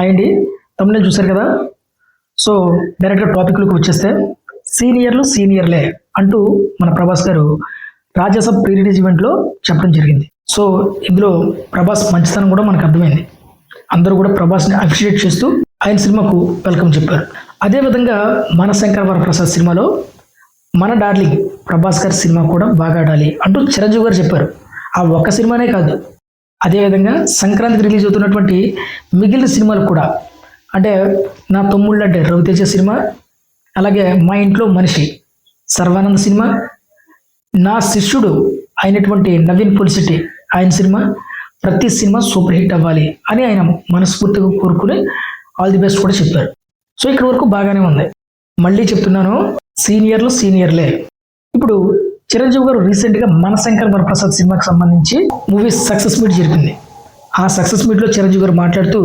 అండి తమిళ చూశారు కదా. సో డైరెక్ట్గా టాపిక్లోకి వచ్చేస్తే సీనియర్లే అంటూ మన ప్రభాస్ గారు రాజాసాబ్ ప్రీ రిలీజ్ ఈవెంట్లో చెప్పడం జరిగింది. సో ఇందులో ప్రభాస్ మంచితనం కూడా మనకు అర్థమైంది. అందరూ కూడా ప్రభాస్ని అప్రిషియేట్ చేస్తూ ఆయన సినిమాకు వెల్కమ్ చెప్పారు. అదేవిధంగా మన శంకర్ వరప్రసాద్ సినిమాలో మన డార్లింగ్ ప్రభాస్ గారి సినిమా కూడా బాగా ఆడాలి అంటూ చిరంజీవి గారు చెప్పారు. ఆ ఒక్క సినిమానే కాదు, అదేవిధంగా సంక్రాంతికి రిలీజ్ అవుతున్నటువంటి మిగిలిన సినిమాలు కూడా, అంటే నా తమ్ముళ్ళు అంటే రవితేజ సినిమా, అలాగే మా ఇంట్లో మనిషి సర్వానంద్ సినిమా, నా శిష్యుడు అయినటువంటి నవీన్ పులిసిటి ఆయన సినిమా, ప్రతి సినిమా సూపర్ హిట్ అవ్వాలి అని ఆయన మనస్ఫూర్తిగా కోరుకుని ఆల్ ది బెస్ట్ కూడా చెప్పారు. సో ఇక్కడ వరకు బాగానే ఉంది. మళ్ళీ చెప్తున్నాను, సీనియర్లే. ఇప్పుడు చిరంజీవి గారు రీసెంట్గా మన శంకర్ వరప్రసాద్ సినిమాకి సంబంధించి మూవీ సక్సెస్ మీట్ జరిగింది. ఆ సక్సెస్ మీట్లో చిరంజీవి గారు మాట్లాడుతూ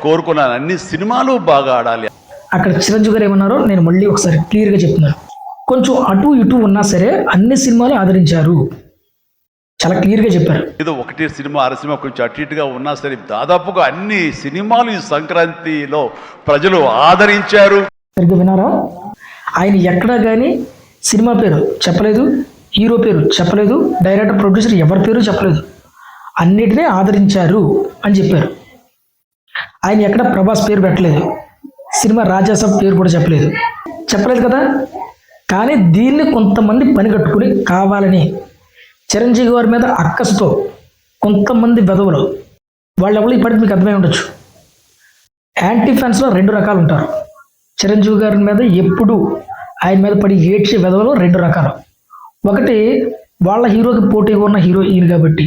కోరుకున్నాను అన్ని సినిమాలు బాగా ఆడాలి. అక్కడ చిరంజీవి గారు ఏమన్నారో నేను మళ్ళీ ఒకసారి క్లియర్గా చెప్తున్నాను. కొంచెం అటు ఇటు ఉన్నా సరే అన్ని సినిమాలు ఆదరించారు, చాలా క్లియర్గా చెప్పారు. ఏదో ఒకటి సినిమా అర సినిమా కొంచెం అటు ఇటుగా ఉన్నా సరే దాదాపుగా అన్ని సినిమాలు ఈ సంక్రాంతిలో ప్రజలు ఆదరించారు. సరిగ్గా వినారా? ఆయన ఎక్కడా కానీ సినిమా పేరు చెప్పలేదు, హీరో పేరు చెప్పలేదు, డైరెక్టర్ ప్రొడ్యూసర్ ఎవరి పేరు చెప్పలేదు, అన్నిటినీ ఆదరించారు అని చెప్పారు. ఆయన ఎక్కడ ప్రభాస్ పేరు పెట్టలేదు, సినిమా రాజాసాబ్ పేరు కూడా చెప్పలేదు కదా. కానీ దీన్ని కొంతమంది పనిగట్టుకుని కావాలని చిరంజీవి గారి మీద అక్కసుతో కొంతమంది వెధవులు, వాళ్ళెవరు ఇప్పటికి మీకు అర్థమై ఉండొచ్చు. యాంటీ ఫ్యాన్స్లో రెండు రకాలు ఉంటారు. చిరంజీవి గారి మీద ఎప్పుడు ఆయన మీద పడి ఏడ్చే వెధవలు రెండు రకాలు. ఒకటి వాళ్ళ హీరోకి పోటీగా ఉన్న హీరో ఈయన కాబట్టి,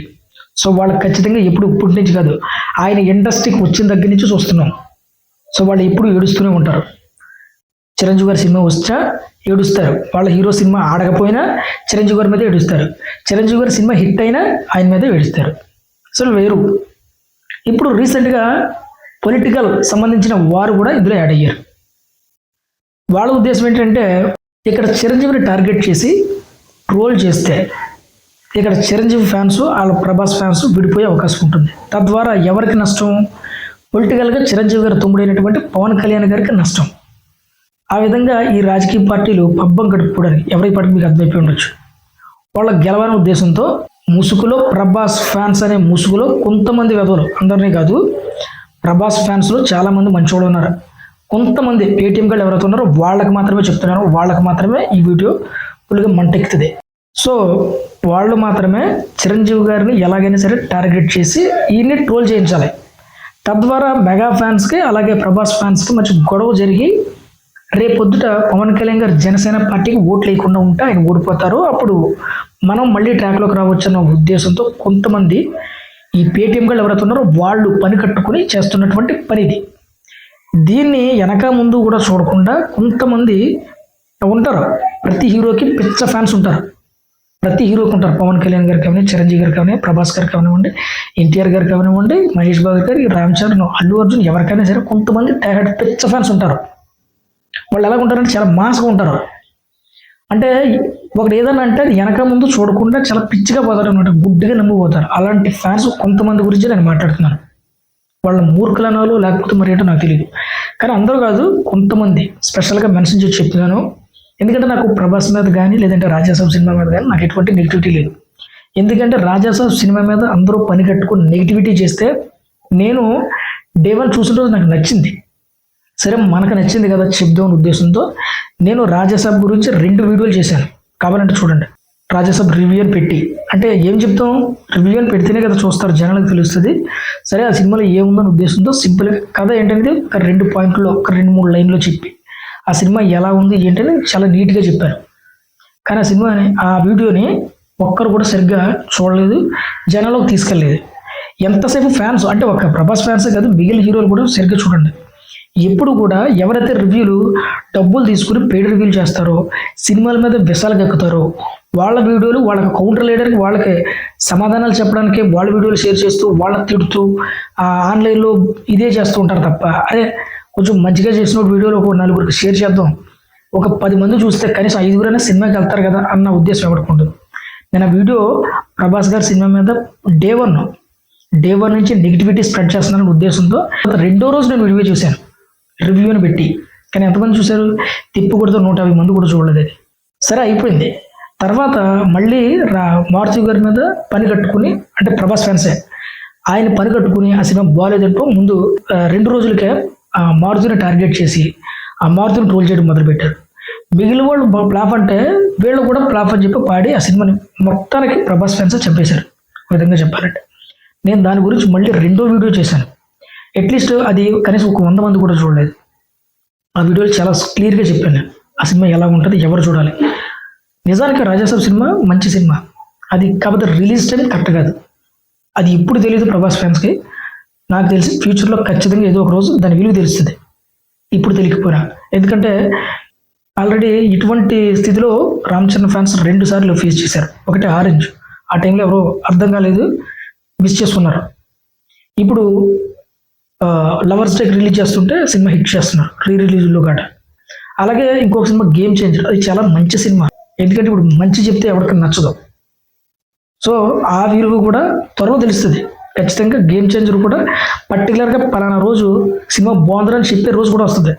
సో వాళ్ళకి ఖచ్చితంగా ఎప్పుడు ఇప్పటి నుంచి కాదు, ఆయన ఇండస్ట్రీకి వచ్చిన దగ్గర నుంచి చూస్తున్నాం. సో వాళ్ళు ఎప్పుడు ఏడుస్తూనే ఉంటారు. చిరంజీవి గారి సినిమా వచ్చా ఏడుస్తారు, వాళ్ళ హీరో సినిమా ఆడకపోయినా చిరంజీవి గారి మీద ఏడుస్తారు, చిరంజీవి గారి సినిమా హిట్ అయినా ఆయన మీద ఏడుస్తారు. సో వేరు. ఇప్పుడు రీసెంట్గా పొలిటికల్ సంబంధించిన వారు కూడా ఇందులో యాడ్ అయ్యారు. వాళ్ళ ఉద్దేశం ఏంటంటే ఇక్కడ చిరంజీవిని టార్గెట్ చేసి ట్రోల్ చేస్తే ఇక్కడ చిరంజీవి ఫ్యాన్స్ వాళ్ళ ప్రభాస్ ఫ్యాన్స్ విడిపోయే అవకాశం ఉంటుంది. తద్వారా ఎవరికి నష్టం? పొలిటికల్గా చిరంజీవి గారి తమ్ముడైనటువంటి పవన్ కళ్యాణ్ గారికి నష్టం. ఆ విధంగా ఈ రాజకీయ పార్టీలు పబ్బం గడుపుకోవడానికి ఎవరి పార్టీ మీకు అర్థమైపోయి ఉండొచ్చు. వాళ్ళ గెలవని ఉద్దేశంతో ముసుగులో ప్రభాస్ ఫ్యాన్స్ అనే ముసుగులో కొంతమంది వెధవలు, అందరినీ కాదు, ప్రభాస్ ఫ్యాన్స్లో చాలామంది మంచివాళ్ళు ఉన్నారు. కొంతమంది పేటీఎం గాళ్ళు ఎవరైతే ఉన్నారో వాళ్ళకి మాత్రమే చెప్తున్నారు, వాళ్ళకి మాత్రమే ఈ వీడియో ఫుల్గా మంటెక్కుతుంది. సో వాళ్ళు మాత్రమే చిరంజీవి గారిని ఎలాగైనా సరే టార్గెట్ చేసి ఈయన్ని ట్రోల్ చేయించాలి. తద్వారా మెగా ఫ్యాన్స్కి అలాగే ప్రభాస్ ఫ్యాన్స్కి మంచి గొడవ జరిగి రేపొద్దుట పవన్ కళ్యాణ్ గారు జనసేన పార్టీకి ఓట్లు వేయకుండా ఉంటే ఆయన ఓడిపోతారు. అప్పుడు మనం మళ్ళీ ట్రాక్లోకి రావచ్చు అన్న ఉద్దేశంతో కొంతమంది ఈ పేటీఎం గాళ్ళు ఎవరైతే ఉన్నారో వాళ్ళు పని కట్టుకుని చేస్తున్నటువంటి పని ఇది. దీన్ని వెనక ముందు కూడా చూడకుండా కొంతమంది ఉంటారు. ప్రతి హీరోకి పిచ్చ ఫ్యాన్స్ ఉంటారు, ప్రతి హీరోకి ఉంటారు. పవన్ కళ్యాణ్ గారికి కానివ్వండి, చిరంజీవి గారికి కానివ్వండి, ప్రభాస్ గారికి కానివ్వండి, ఎన్టీఆర్ గారికి కానివ్వండి, మహేష్ బాబు గారికి, రామ్ చరణ్, అల్లు అర్జున్, ఎవరికైనా సరే కొంతమంది పిచ్చ ఫ్యాన్స్ ఉంటారు. వాళ్ళు ఎలా ఉంటారంటే చాలా మాస్గా ఉంటారు. అంటే ఒకటి ఏదైనా అంటే వెనక ముందు చూడకుండా చాలా పిచ్చిగా పోతారు అనమాట, గుడ్డిగా నమ్మిపోతారు. అలాంటి ఫ్యాన్స్ కొంతమంది గురించి నేను మాట్లాడుతున్నాను. వాళ్ళ మూర్ఖులనాలు లేకపోతే మరి ఏంటో నాకు తెలియదు, కానీ అందరూ కాదు, కొంతమంది స్పెషల్గా మెన్షన్ చేసి చెప్తున్నాను. ఎందుకంటే నాకు ప్రభాస్ మీద కానీ లేదంటే రాజాసాబ్ సినిమా మీద కానీ నాకు ఎటువంటి నెగిటివిటీ లేదు. ఎందుకంటే రాజాసాబ్ సినిమా మీద అందరూ పని కట్టుకుని నెగిటివిటీ చేస్తే నేను డే 1 చూసిన రోజు నాకు నచ్చింది. సరే మనకు నచ్చింది కదా చెప్దామని ఉద్దేశంతో నేను రాజాసాబ్ గురించి 2 వీడియోలు చేశాను. కావాలంటే చూడండి. రాజాసాబ్ రివ్యూ అని పెట్టి, అంటే ఏం చెప్తాం, రివ్యూ అని పెడితేనే కదా చూస్తారు, జనాలకు తెలుస్తుంది. సరే ఆ సినిమాలో ఏముందని ఉద్దేశంతో సింపుల్గా కథ ఏంటంటే ఒక 2 పాయింట్లో ఒక 2-3 లైన్లో చెప్పి ఆ సినిమా ఎలా ఉంది ఏంటని చాలా నీట్గా చెప్పాను. కానీ ఆ వీడియోని ఒక్కరు కూడా సరిగ్గా చూడలేదు, జనాలకు తీసుకెళ్ళలేదు. ఎంతసేపు ఫ్యాన్స్ అంటే ఒక ప్రభాస్ ఫ్యాన్సే కాదు, మిగిలిన హీరోలు కూడా సరిగ్గా చూడండి. ఎప్పుడు కూడా ఎవరైతే రివ్యూలు డబ్బులు తీసుకుని పెయిడ్ రివ్యూలు చేస్తారో, సినిమాల మీద విషాలు గక్కుతారో, వాళ్ళ వీడియోలు వాళ్ళకి కౌంటర్ లేయడానికి, వాళ్ళకి సమాధానాలు చెప్పడానికి వాళ్ళ వీడియోలు షేర్ చేస్తూ వాళ్ళని తిడుతూ ఆన్లైన్లో ఇదే చేస్తూ ఉంటారు తప్ప, అదే కొంచెం మంచిగా చేసిన వీడియోలు ఒక 4గురికి షేర్ చేద్దాం, ఒక 10 మంది చూస్తే కనీసం 5గురైనా సినిమాకి వెళ్తారు కదా అన్న ఉద్దేశం ఎవరికి ఉండదు. నేను ఆ వీడియో ప్రభాస్ గారి సినిమా మీద డే 1 డే 1 నుంచి నెగిటివిటీ స్ప్రెడ్ చేస్తున్నారనే ఉద్దేశంతో రెండో రోజు నేను రివ్యూ చూశాను, రివ్యూని పెట్టి. కానీ ఎంతమంది చూశారు? తిప్పు కొడితే 150 మంది కూడా చూడలేదు అది. సరే అయిపోయింది. తర్వాత మళ్ళీ మారుతి గారి మీద పని కట్టుకుని, అంటే ప్రభాస్ ఫ్యాన్సే, ఆయన పని కట్టుకుని ఆ సినిమా బాగాలేదంటూ ముందు 2 రోజులకే ఆ మారుతిని టార్గెట్ చేసి ఆ మారుతిని ట్రోల్ చేయడం మొదలుపెట్టారు. మిగిలిన వాళ్ళు ఫ్లాప్ అంటే వీళ్ళు కూడా ఫ్లాప్ అని చెప్పి పాడి ఆ సినిమాని మొత్తానికి ప్రభాస్ ఫ్యాన్స్ చంపేశారు. ఒక విధంగా చెప్పాలంటే నేను దాని గురించి మళ్ళీ రెండో వీడియో చేశాను. అట్లీస్ట్ అది కనీసం ఒక 100 మంది కూడా చూడలేదు. ఆ వీడియోలో చాలా క్లియర్గా చెప్పాను నేను ఆ సినిమా ఎలా ఉంటుంది, ఎవరు చూడాలి. నిజానికి రాజాసాబ్ సినిమా మంచి సినిమా, అది కాకపోతే రిలీజ్ టైం కరెక్ట్ కాదు. అది ఇప్పుడు తెలియదు ప్రభాస్ ఫ్యాన్స్కి, నాకు తెలిసి ఫ్యూచర్లో ఖచ్చితంగా ఏదో ఒక రోజు దాని విలువ తెలుస్తుంది. ఇప్పుడు తెలియకపోయినా, ఎందుకంటే ఆల్రెడీ ఇటువంటి స్థితిలో రామ్ చరణ్ ఫ్యాన్స్ 2 సార్లు ఫేస్ చేశారు. ఒకటి ఆరెంజ్, ఆ టైంలో ఎవరో అర్థం కాలేదు, మిస్ చేసుకున్నారు. ఇప్పుడు లవర్స్ డేకి రిలీజ్ చేస్తుంటే సినిమా హిట్ చేస్తున్నారు రీ రిలీజ్లో కాట. అలాగే ఇంకొక సినిమా గేమ్ చేంజర్, అది చాలా మంచి సినిమా. ఎందుకంటే ఇప్పుడు మంచి చెప్తే ఎవరికి నచ్చదు. సో ఆ విలువ కూడా త్వరలో తెలుస్తుంది ఖచ్చితంగా. గేమ్ చేంజర్ కూడా పర్టికులర్గా పలానా రోజు సినిమా బాగుందని చెప్పే రోజు కూడా వస్తుంది.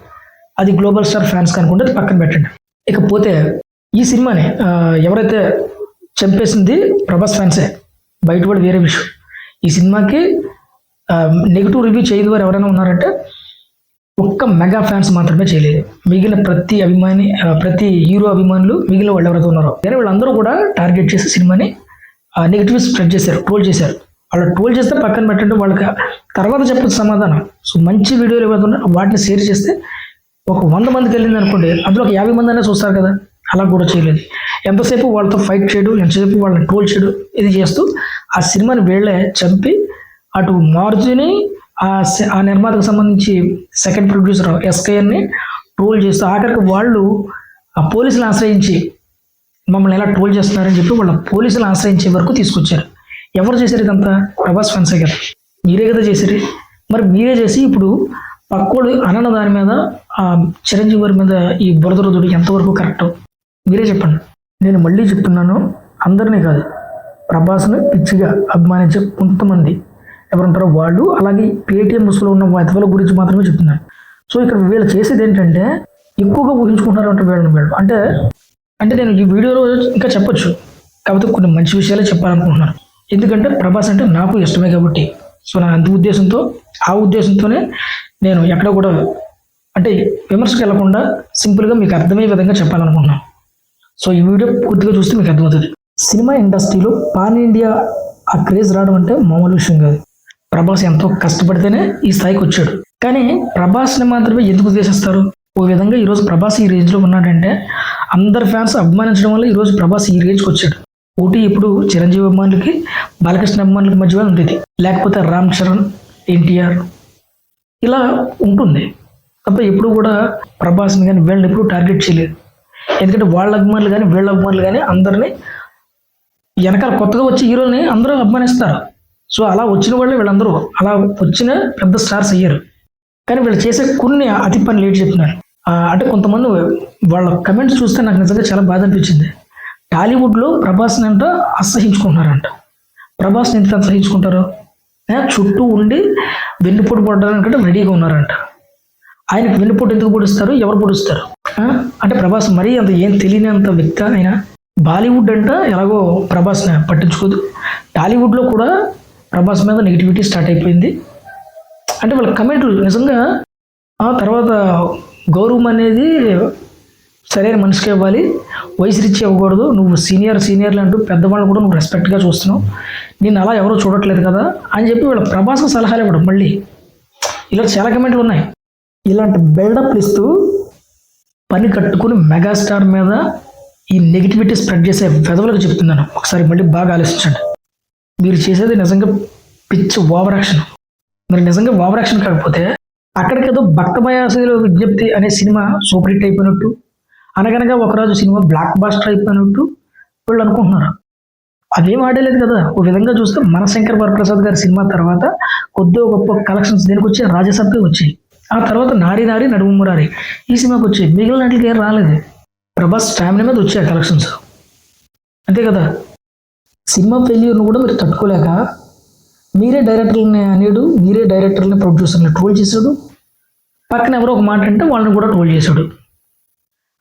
అది గ్లోబల్ స్టార్ ఫ్యాన్స్ కనుకుంటే అది పక్కన పెట్టండి. ఇకపోతే ఈ సినిమాని ఎవరైతే చంపేసింది ప్రభాస్ ఫ్యాన్సే, బయట కూడా వేరే విషయం. ఈ సినిమాకి నెగిటివ్ రివ్యూ చేయదు వారు ఎవరైనా ఉన్నారంటే ఒక్క మెగా ఫ్యాన్స్ మాత్రమే చేయలేదు. మిగిలిన ప్రతి అభిమాని, ప్రతి హీరో అభిమానులు, మిగిలిన వాళ్ళు ఎవరైతే ఉన్నారో కానీ వాళ్ళందరూ కూడా టార్గెట్ చేసి సినిమాని నెగిటివ్ స్ప్రెడ్ చేశారు, ట్రోల్ చేశారు. వాళ్ళు ట్రోల్ చేస్తే పక్కన పెట్టండి, వాళ్ళకి తర్వాత చెప్పచ్చు సమాధానం. సో మంచి వీడియోలు ఏవైతే ఉన్నాయో వాటిని షేర్ చేస్తే ఒక 100 మందికి వెళ్ళింది అనుకోండి, అందులో ఒక 50 మంది అయినా చూస్తారు కదా. అలా కూడా చేయలేదు. ఎంతసేపు వాళ్ళతో ఫైట్ చేయడం, ఎంతసేపు వాళ్ళని ట్రోల్ చేయడం, ఇది చేస్తూ ఆ సినిమాని వీళ్ళే చంపి అటు మారుతిని ఆ నిర్మాతకు సంబంధించి సెకండ్ ప్రొడ్యూసర్ ఎస్కేఎన్ని ట్రోల్ చేస్తూ ఆఖరికి వాళ్ళు ఆ పోలీసులు ఆశ్రయించి మమ్మల్ని ఎలా ట్రోల్ చేస్తున్నారని చెప్పి వాళ్ళ పోలీసులు ఆశ్రయించే వరకు తీసుకొచ్చారు. ఎవరు చేశారు ఇదంతా? ప్రభాస్ ఫ్యాన్సే కదా, మీరే కదా చేశారు. మరి మీరే చేసి ఇప్పుడు పక్కోడు అనన్న దాని మీద ఆ చిరంజీవి గారి మీద ఈ బురదరుదుడు ఎంతవరకు కరెక్ట్ మీరే చెప్పండి. నేను మళ్ళీ చెప్తున్నాను, అందరినీ కాదు, ప్రభాస్ని పిచ్చిగా అభిమానించే కొంతమంది ఎవరుంటారో వాళ్ళు, అలాగే పేటీఎం ముసుగులో ఉన్న వెధవల గురించి మాత్రమే చెప్తున్నాను. సో ఇక్కడ వీళ్ళు చేసేది ఏంటంటే ఎక్కువగా ఊహించుకుంటున్నారు అంటే వీళ్ళు అంటే నేను ఈ వీడియోలో ఇంకా చెప్పొచ్చు, కాకపోతే కొన్ని మంచి విషయాలే చెప్పాలనుకుంటున్నాను. ఎందుకంటే ప్రభాస్ అంటే నాకు ఇష్టమే కాబట్టి. సో నా అంత ఉద్దేశంతో, ఆ ఉద్దేశంతోనే నేను ఎక్కడ కూడా అంటే విమర్శకు వెళ్లకుండా సింపుల్గా మీకు అర్థమయ్యే విధంగా చెప్పాలనుకుంటున్నాను. సో ఈ వీడియో పూర్తిగా చూస్తే మీకు అర్థమవుతుంది. సినిమా ఇండస్ట్రీలో పాన్ ఇండియా ఆ క్రేజ్ రావడం అంటే మామూలు విషయం కాదు. ప్రభాస్ ఎంతో కష్టపడితేనే ఈ స్థాయికి వచ్చాడు. కానీ ప్రభాస్ని మాత్రమే ఎందుకు ద్వేషిస్తారు? ఓ విధంగా ఈరోజు ప్రభాస్ ఈ రేంజ్లో ఉన్నాడంటే అందరు ఫ్యాన్స్ అభిమానించడం వల్ల ఈరోజు ప్రభాస్ ఈ రేంజ్కి వచ్చాడు. పోటీ ఇప్పుడు చిరంజీవి అభిమానులకి, బాలకృష్ణ అభిమానులకి మధ్య ఉండేది, లేకపోతే రామ్ చరణ్, ఎన్టీఆర్ ఇలా ఉంటుంది తప్ప ఎప్పుడు కూడా ప్రభాస్ని కానీ వీళ్ళని ఎప్పుడు టార్గెట్ చేయలేదు. ఎందుకంటే వాళ్ళ అభిమానులు కానీ వీళ్ళ అభిమానులు కానీ అందరినీ వెనకాల కొత్తగా వచ్చే హీరోని అందరూ అభిమానిస్తారు. సో అలా వచ్చిన వాళ్ళే వీళ్ళందరూ అలా వచ్చిన పెద్ద స్టార్స్ అయ్యారు. కానీ వీళ్ళు చేసే కొన్ని అతి పని లేట్ చెప్తున్నారు. అంటే కొంతమంది వాళ్ళ కమెంట్స్ చూస్తే నాకు నిజంగా చాలా బాధ అనిపించింది. టాలీవుడ్లో ప్రభాస్ని అంట అసహించుకుంటున్నారంట. ప్రభాస్ని ఎంత అసహించుకుంటారు? చుట్టూ ఉండి వెన్నుపోటు పడడానికంటే రెడీగా ఉన్నారంట. ఆయనకు వెన్నుపోటు ఎందుకు పొడుస్తారు? ఎవరు పొడుస్తారు? అంటే ప్రభాస్ మరీ అంత ఏం తెలియనంత వ్యక్తి ఆయన. బాలీవుడ్ అంట ఎలాగో ప్రభాస్ని పట్టించుకోదు, టాలీవుడ్లో కూడా ప్రభాస్ మీద నెగిటివిటీ స్టార్ట్ అయిపోయింది. అంటే వాళ్ళ కమెంట్లు నిజంగా ఆ తర్వాత గౌరవం అనేది సరైన మనిషికి ఇవ్వాలి, వయసు రీచ్ ఇవ్వకూడదు, నువ్వు సీనియర్లు అంటూ పెద్దవాళ్ళు కూడా నువ్వు రెస్పెక్ట్గా చూస్తున్నావు, నేను అలా ఎవరో చూడట్లేదు కదా అని చెప్పి వీళ్ళ ప్రభాస్కు సలహాలు ఇవ్వడం. మళ్ళీ ఇలా చాలా కమెంట్లు ఉన్నాయి. ఇలాంటి బిల్డప్లు ఇస్తూ పని కట్టుకుని మెగాస్టార్ మీద ఈ నెగిటివిటీ స్ప్రెడ్ చేసే వెధవలకు చెప్తున్నాను, ఒకసారి మళ్ళీ బాగా ఆలోచించండి. మీరు చేసేది నిజంగా పిచ్చి ఓవర్ యాక్షన్. మరి నిజంగా ఓవర్ యాక్షన్ కాకపోతే అక్కడికేదో భక్తమయాసలో విజ్ఞప్తి అనే సినిమా సూపర్ హిట్ అయిపోయినట్టు, అనగనగా ఒకరోజు సినిమా బ్లాక్ బాస్టర్ అయిపోయినట్టు వీళ్ళు అనుకుంటున్నారు. అదేం ఆడలేదు కదా. ఒక విధంగా చూస్తే మన శంకర్ వరప్రసాద్ గారి సినిమా తర్వాత కొద్దిగా గొప్ప కలెక్షన్స్ దేనికి వచ్చాయి? రాజసభకి వచ్చాయి. ఆ తర్వాత నారి నడుము మురారి ఈ సినిమాకి వచ్చాయి. మిగిలిన వాటికి ఏం రాలేదు. ప్రభాస్ స్టామినా మీద వచ్చాయి కలెక్షన్స్, అంతే కదా. సినిమా ఫెయిల్యూర్ను కూడా మీరు తట్టుకోలేక మీరే డైరెక్టర్ని అనేడు, మీరే డైరెక్టర్ని ప్రొడ్యూసర్ని ట్రోల్ చేశాడు. పక్కన ఎవరో ఒక మాట అంటే వాళ్ళని కూడా ట్రోల్ చేశాడు.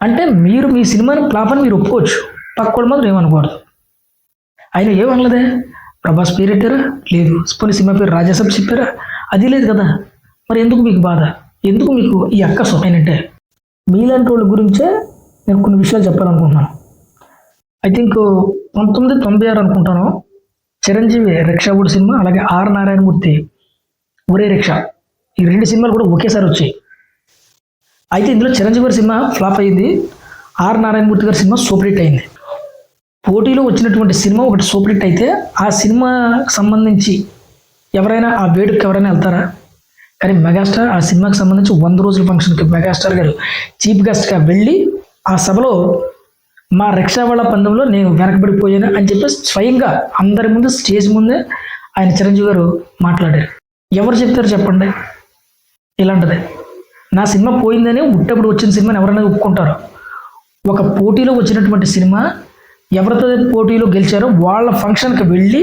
అంటే మీరు మీ సినిమాని ఫ్లాప్ అని మీరు ఒప్పుకోవచ్చు, పక్కోళ్ళు మాత్రం ఏమనుకోవద్దు. ఆయన ఏమనలేదే, ప్రభాస్ పేరు పెట్టారా? లేదు. పోనీ సినిమా పేరు రాజాసాబ్ చెప్పారా? అది లేదు కదా. మరి ఎందుకు మీకు బాధ, ఎందుకు మీకు ఈ అక్కసు? అంటే మీలాంటి వాళ్ళ గురించే నేను కొన్ని విషయాలు చెప్పాలనుకుంటున్నాను. ఐ థింక్ 1996 అనుకుంటాను, చిరంజీవి రిక్షావుడు సినిమా, అలాగే ఆర్ నారాయణమూర్తి ఒరే రిక్షా, ఈ 2 సినిమాలు కూడా ఒకేసారి వచ్చాయి. అయితే ఇందులో చిరంజీవి గారి సినిమా ఫ్లాప్ అయింది, ఆర్ నారాయణమూర్తి గారి సినిమా సూపర్ హిట్ అయింది. పోటీలో వచ్చినటువంటి సినిమా ఒకటి సూపర్ హిట్ అయితే ఆ సినిమా సంబంధించి ఎవరైనా ఆ వేడుకకి ఎవరైనా వెళ్తారా? కానీ మెగాస్టార్ ఆ సినిమాకి సంబంధించి 100 రోజుల ఫంక్షన్కి మెగాస్టార్ గారు చీఫ్ గెస్ట్గా వెళ్ళి ఆ సభలో మా రిక్షా వాళ్ళ పందెంలో నేను వెనకబడిపోయాను అని చెప్పి స్వయంగా అందరి ముందు స్టేజ్ ముందే ఆయన చిరంజీవి గారు మాట్లాడారు. ఎవరు చెప్తారు చెప్పండి ఇలాంటిది? నా సినిమా పోయిందని ఉట్టప్పుడు వచ్చిన సినిమాని ఎవరైనా ఒప్పుకుంటారు? ఒక పోటీలో వచ్చినటువంటి సినిమా ఎవరితో పోటీలో గెలిచారో వాళ్ళ ఫంక్షన్కి వెళ్ళి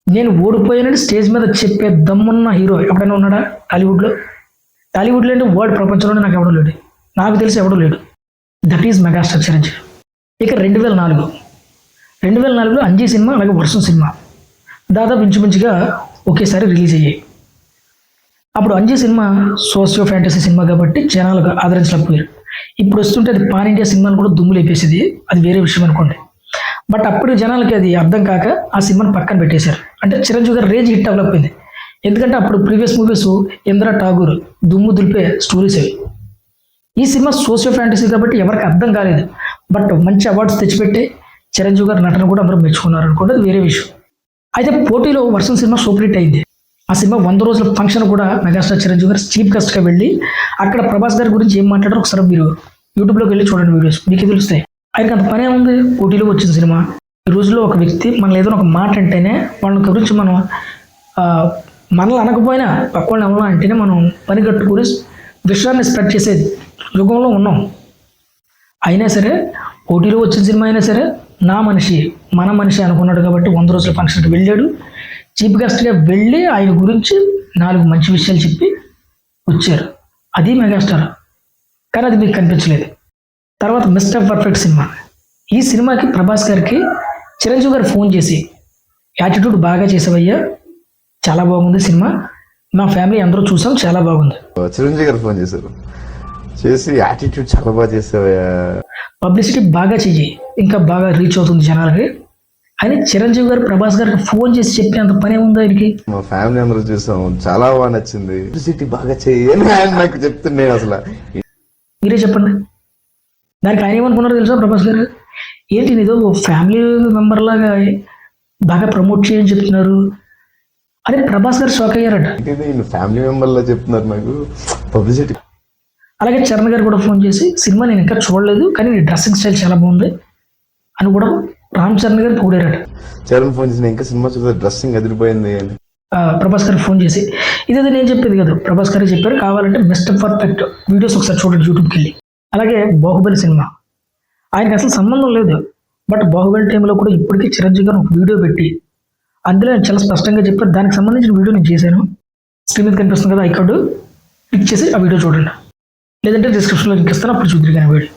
నేను ఓడిపోయానని స్టేజ్ మీద చెప్పే దమ్మున్న హీరో ఎప్పుడైనా ఉన్నాడా టాలీవుడ్లో? టాలీవుడ్లో అంటే వరల్డ్ ప్రపంచంలోనే నాకు ఎవడో లేడు, నాకు తెలిసి ఎవడో లేడు. That is megastar Chiranjeevi. ఇక 2004లో అంజీ సినిమా, అలాగే వర్షం సినిమా దాదాపు ఇంచుమించుగా ఒకేసారి రిలీజ్ అయ్యాయి. అప్పుడు Anji cinema socio fantasy cinema కాబట్టి జనాలుగా ఆదరించలేకపోయారు. ఇప్పుడు వస్తుంటే అది పాన్ ఇండియా సినిమాను కూడా దుమ్ము లేపేసేది, అది వేరే విషయం అనుకోండి. బట్ అప్పుడు జనాలకి అది అర్థం కాక ఆ సినిమాని పక్కన పెట్టేశారు. అంటే చిరంజీవి గారు రేంజ్ హిట్ డెవలప్ ఎందుకంటే అప్పుడు ప్రీవియస్ మూవీస్ ఇందిరా ఠాగూర్ దుమ్ము దులిపే స్టోరీస్ అవి. ఈ సినిమా సోషియో ఫ్యాంటసీ కాబట్టి ఎవరికి అర్థం కాలేదు, బట్ మంచి అవార్డ్స్ తెచ్చిపెట్టి చిరంజీవి గారి నటన కూడా అందరూ మెచ్చుకున్నారు అనుకోండి, అది వేరే విషయం. అయితే పోటీలో వర్షం సినిమా సూపర్ హిట్ అయింది. ఆ సినిమా 100 రోజుల ఫంక్షన్ కూడా మెగాస్టార్ చిరంజీవి గారు చీఫ్ గెస్ట్గా వెళ్ళి అక్కడ ప్రభాస్ గారి గురించి ఏం మాట్లాడారో ఒకసారి మీరు యూట్యూబ్లోకి వెళ్ళి చూడండి, వీడియోస్ మీకే తెలుస్తాయి. ఆయనకి అంత పనే ఉంది, పోటీలో వచ్చిన సినిమా. ఈ రోజుల్లో ఒక వ్యక్తి మనల్ని ఏదైనా ఒక మాట అంటేనే వాళ్ళ గురించి మనం మనల్ని అనకపోయినా పక్కన ఎవరో అంటేనే మనం పని కట్టుకుని విషయాన్ని స్ప్రెడ్ చేసేది యుగంలో ఉన్నాం. అయినా సరే పోటీలో వచ్చిన సినిమా అయినా సరే నా మనిషి మన మనిషి అనుకున్నాడు కాబట్టి 100 రోజుల ఫంక్షన్కి వెళ్ళాడు. చీఫ్ గెస్ట్గా వెళ్ళి ఆయన గురించి 4 మంచి విషయాలు చెప్పి వచ్చారు. అది మెగాస్టార్. కానీ అది మీకు కనిపించలేదు. తర్వాత మిస్టర్ పర్ఫెక్ట్ సినిమా. ఈ సినిమాకి ప్రభాస్ గారికి చిరంజీవి గారు ఫోన్ చేసి యాటిట్యూడ్ బాగా చేసావయ్యా, చాలా బాగుంది సినిమా, మా ఫ్యామిలీ అందరూ చూసాం, చాలా బాగుంది. చిరంజీవి గారు ఫోన్ చేశారు, చేసి యాటిట్యూడ్ చాలా బాగా చేసావయ్యా, పబ్లిసిటీ బాగా చెయ్యి, ఇంకా బాగా రీచ్ అవుతుంది జనాలకి అని చిరంజీవి గారు ప్రభాస్ గారికి ఫోన్ చేసి చెప్పి అంత పనే ఉంది ఆయనకి. మా ఫ్యామిలీ అందరూ చూసాం, చాలా బాగా నచ్చింది, పబ్లిసిటీ బాగా చెయ్యి అని ఆయన నాకు చెప్తున్నాయి. అసలు మీరే చెప్పండి, దానికి ఆయన ఏమనుకున్నారో తెలుసా? ప్రభాస్ గారు ఏంటి ఏదో ఫ్యామిలీ మెంబర్ లాగా బాగా ప్రమోట్ చేయని చెప్తున్నారు అని ప్రభాస్ గారు షాక్ అయ్యారట. ఫ్యామిలీ మెంబర్ లా చెప్తున్నారు నాకు పబ్లిసిటీ. అలాగే చరణ్ గారు కూడా ఫోన్ చేసి సినిమా నేను ఇంకా చూడలేదు కానీ నీ డ్రెస్సింగ్ స్టైల్ చాలా బాగుంది అని కూడా రామ్ చరణ్ గారు పొగిడారట. చరణ్ ఫోన్ చేసి ఇంకా సినిమా చూస్తే డ్రెస్సింగ్ అదిరిపోయింది అని ప్రభాస్ గారు ఫోన్ చేసి. ఇదేదో నేను చెప్పేది కదా, ప్రభాస్ గారు చెప్పారు. కావాలంటే మిస్టర్ పర్ఫెక్ట్ వీడియోస్ ఒకసారి చూడండి యూట్యూబ్కి వెళ్ళి. అలాగే బాహుబలి సినిమా ఆయనకి అసలు సంబంధం లేదు, బట్ బాహుబలి టైంలో కూడా ఇప్పటికీ చిరంజీవి గారు ఒక వీడియో పెట్టి అందులో నేను చాలా స్పష్టంగా చెప్పారు. దానికి సంబంధించిన వీడియో నేను చేశాను, స్క్రీన్ మీద కనిపిస్తుంది కదా, ఐకార్డ్ క్లిక్ చేసి ఆ వీడియో చూడండి, లేదంటే డిస్క్రిప్షన్లో లింక్ ఇస్తాను, అప్పుడు చూద్దరు కానీ వీడియో.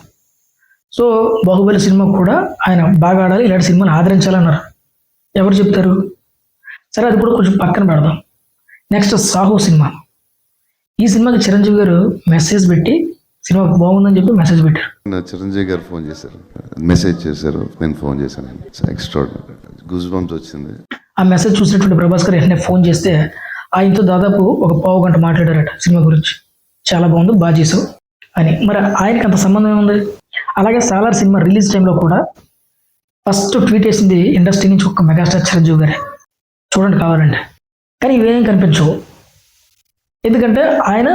సో బాహుబలి సినిమా కూడా ఆయన బాగా ఆడాలి, ఇలాంటి సినిమాని ఆదరించాలన్నారు. ఎవరు చెప్తారు? సరే అది కూడా కొంచెం పక్కన పెడదాం. Next Saaho cinema. ఈ సినిమాకి చిరంజీవి గారు మెసేజ్ పెట్టి సినిమా బాగుందని చెప్పి మెసేజ్ పెట్టారు. చిరంజీవి గారు ఫోన్ చేశారు, మెసేజ్ చేశారు, నేను ఫోన్ చేశాను. ఎక్స్ట్రాడినరీ గూస్ బంప్స్ వచ్చింది. ఆ మెసేజ్ చూసినటువంటి ప్రభాస్ గారు వెంటనే ఫోన్ చేస్తే ఆయనతో దాదాపు ఒక పావు గంట మాట్లాడారట సినిమా గురించి. చాలా బాగుంది, బాగా చేసావు అని. మరి ఆయనకి అంత సంబంధం ఏముంది? అలాగే సాలార్ సినిమా రిలీజ్ టైంలో కూడా ఫస్ట్ ట్వీట్ వేసింది ఇండస్ట్రీ నుంచి ఒక మెగాస్టార్ చిరంజీవి గారే. చూడండి కావాలంటే. కానీ ఇవేం కనిపించవు, ఎందుకంటే ఆయన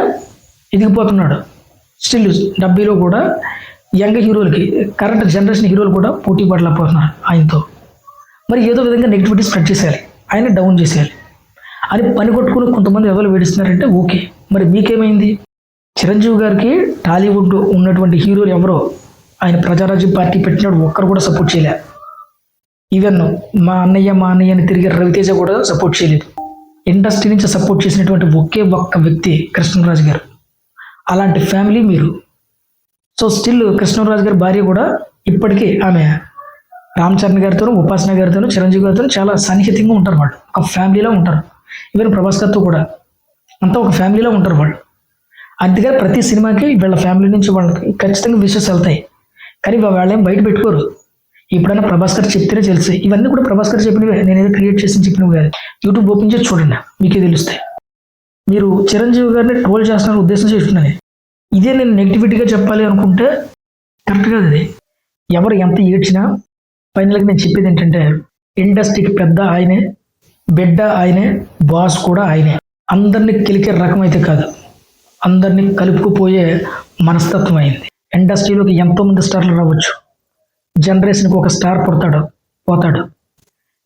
ఎదిగిపోతున్నాడు. స్టిల్ 70లో కూడా యంగ్ హీరోలకి, కరెంట్ జనరేషన్ హీరోలు కూడా పోటీ పడలేకపోతున్నారు ఆయనతో. మరి ఏదో విధంగా నెగిటివిటీ స్ప్రెడ్ చేసేయాలి, ఆయన డౌన్ చేసేయాలి అని పని కొట్టుకుని కొంతమంది ఎవరు వేడిస్తున్నారంటే ఓకే. మరి మీకేమైంది? చిరంజీవి గారికి టాలీవుడ్ ఉన్నటువంటి హీరోలు ఎవరో ఆయన ప్రజారాజ్యం పార్టీ పెట్టినప్పుడు ఒక్కరు కూడా సపోర్ట్ చేయలే. ఈవెన్ మా అన్నయ్య అని తిరిగి రవితేజ కూడా సపోర్ట్ చేయలేదు. ఇండస్ట్రీ నుంచి సపోర్ట్ చేసినటువంటి ఒకే ఒక్క వ్యక్తి కృష్ణరాజు గారు. అలాంటి ఫ్యామిలీ మీరు. సో స్టిల్ కృష్ణరాజు గారి భార్య కూడా ఇప్పటికీ ఆమె రామ్ చరణ్ గారితోనూ, ఉపాసన గారితోనూ, చిరంజీవి గారితో చాలా సన్నిహితంగా ఉంటారు. వాళ్ళు ఒక ఫ్యామిలీలో ఉంటారు. ఈవెన్ ప్రభాస్ గారితో కూడా అంతా ఒక ఫ్యామిలీలో ఉంటారు వాళ్ళు. అందుకని ప్రతి సినిమాకి వీళ్ళ ఫ్యామిలీ నుంచి వాళ్ళకి ఖచ్చితంగా విషెస్ వెళ్తాయి. కానీ వాళ్ళేం బయట పెట్టుకోరు. ఎప్పుడైనా ప్రభాస్ గారు చెప్తేనే తెలిసి. ఇవన్నీ కూడా ప్రభాస్ గారు చెప్పినవే, నేను ఏదో క్రియేట్ చేసి చెప్పినవి కాదు. యూట్యూబ్ ఓపెన్ చేసి చూడండి, మీకే తెలుస్తాయి. మీరు చిరంజీవి గారిని ట్రోల్ చేస్తున్న ఉద్దేశం చేస్తున్నాను. ఇదే నేను నెగిటివిటీగా చెప్పాలి అనుకుంటే కరెక్ట్ కాదు. అది ఎవరు ఎంత ఏడ్చినా ఫైనల్గా నేను చెప్పేది ఏంటంటే, ఇండస్ట్రీకి పెద్ద ఆయనే, బిడ్డ ఆయనే, బాస్ కూడా ఆయనే. అందరినీ కెలికే రకం అయితే కాదు, అందరినీ కలుపుకుపోయే మనస్తత్వం అయింది. ఇండస్ట్రీలోకి ఎంతోమంది స్టార్లు రావచ్చు, జనరేషన్కి ఒక స్టార్ పోతాడు.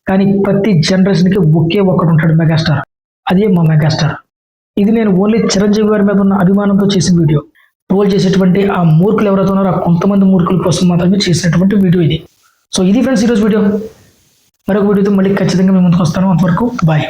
కానీ ప్రతి జనరేషన్కి ఒకే ఒక్కడు ఉంటాడు మెగాస్టార్. అదే మా మెగాస్టార్. ఇది నేను ఓన్లీ చిరంజీవి గారి మీద ఉన్న అభిమానంతో చేసిన వీడియో. ట్రోల్ చేసేటువంటి ఆ మూర్ఖులు ఎవరైతే ఉన్నారో ఆ కొంతమంది మూర్ఖుల కోసం మాత్రమే చేసినటువంటి వీడియో ఇది. సో ఇది ఫ్రెండ్స్ ఈరోజు వీడియో. మరొక వీడియోతో మళ్ళీ ఖచ్చితంగా మేము ముందుకు వస్తాను. అంతవరకు బాయ్.